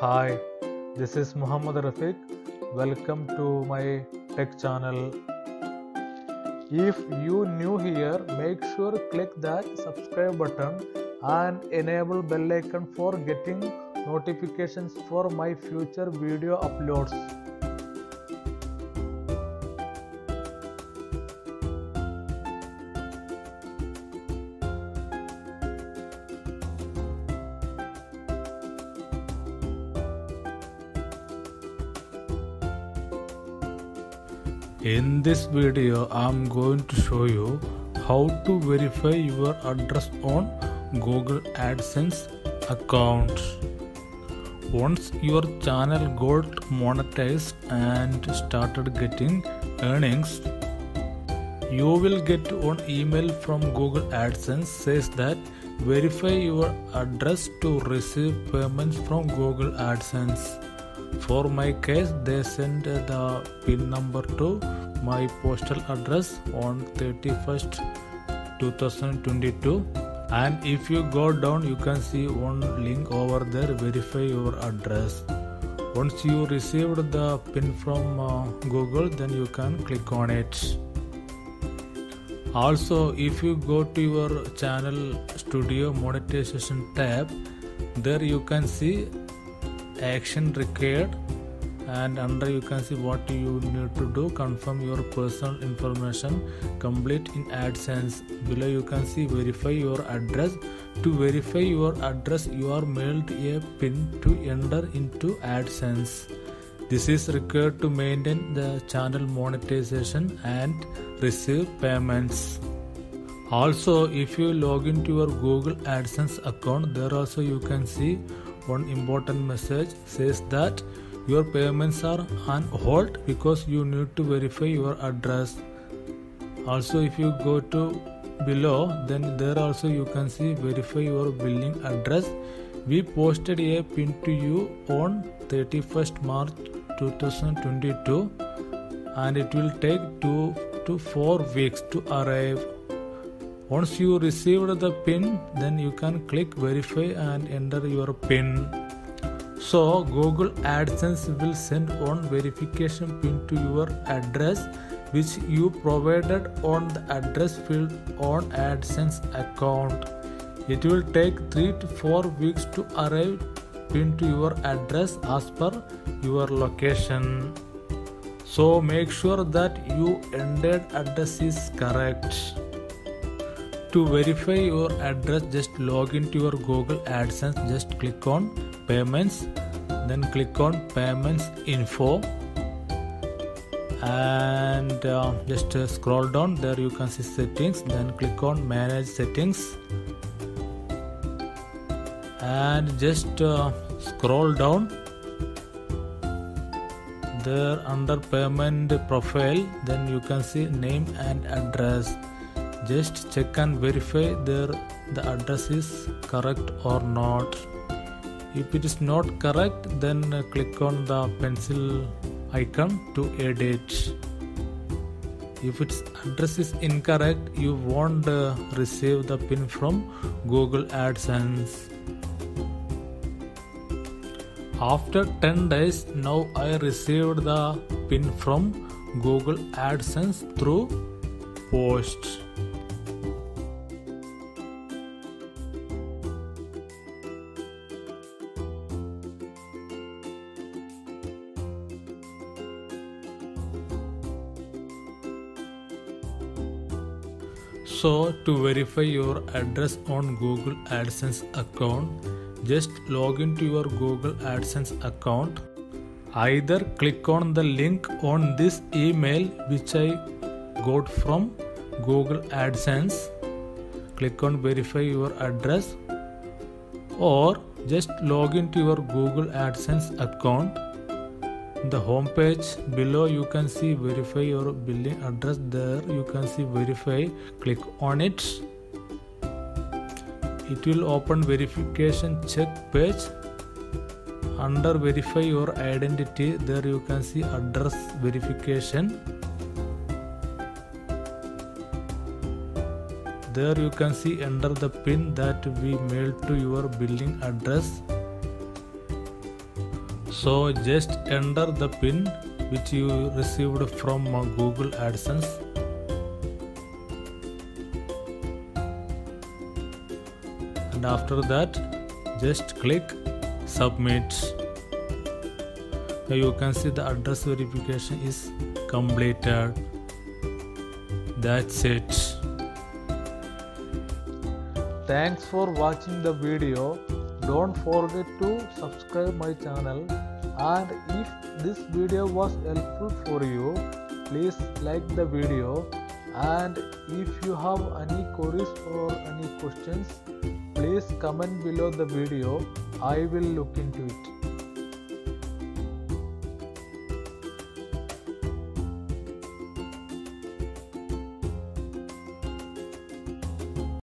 Hi, this is Muhammad Rafiq. Welcome to my tech channel. If you new here, make sure click that subscribe button and enable bell icon for getting notifications for my future video uploads. In this video, I am going to show you how to verify your address on Google Adsense account. Once your channel got monetized and started getting earnings, you will get an email from Google Adsense says that verify your address to receive payments from Google Adsense. For my case, they sent the PIN number to my postal address on 31st 2022, and if you go down you can see one link over there, verify your address. Once you received the PIN from Google, then you can click on it. Also, if you go to your channel studio monetization tab, there you can see action required, and under you can see what you need to do: confirm your personal information, complete in AdSense. Below you can see verify your address. To verify your address, you are mailed a PIN to enter into AdSense. This is required to maintain the channel monetization and receive payments. Also, if you log into your Google AdSense account, there also you can see one important message says that your payments are on hold because you need to verify your address. Also, if you go to below, then there also you can see verify your billing address. We posted a PIN to you on 31st March 2022 and it will take 2 to 4 weeks to arrive. Once you received the PIN, then you can click verify and enter your PIN. So Google AdSense will send one verification PIN to your address which you provided on the address field on AdSense account. It will take 3 to 4 weeks to arrive PIN to your address as per your location. So make sure that your ended address is correct. To verify your address, just log into your Google AdSense, just click on payments, then click on payments info, and just scroll down, there you can see settings, then click on manage settings, and just scroll down there under payment profile, then you can see name and address. Just check and verify there the address is correct or not. If it is not correct, then click on the pencil icon to edit. If its address is incorrect, you won't receive the PIN from Google AdSense. After 10 days, now I received the PIN from Google AdSense through post. So to verify your address on Google AdSense account, just log into your Google AdSense account. Either click on the link on this email which I got from Google AdSense, click on verify your address, or just log into your Google AdSense account. The home page below you can see verify your billing address. There you can see verify, click on it. It will open verification check page. Under verify your identity, there you can see address verification. There you can see enter the PIN that we mailed to your billing address. So just enter the pin which you received from Google Adsense. And after that, just click submit. Now you can see the address verification is completed. That's it. Thanks for watching the video. Don't forget to subscribe my channel, and if this video was helpful for you, please like the video, and if you have any queries or any questions, please comment below the video. I will look into it.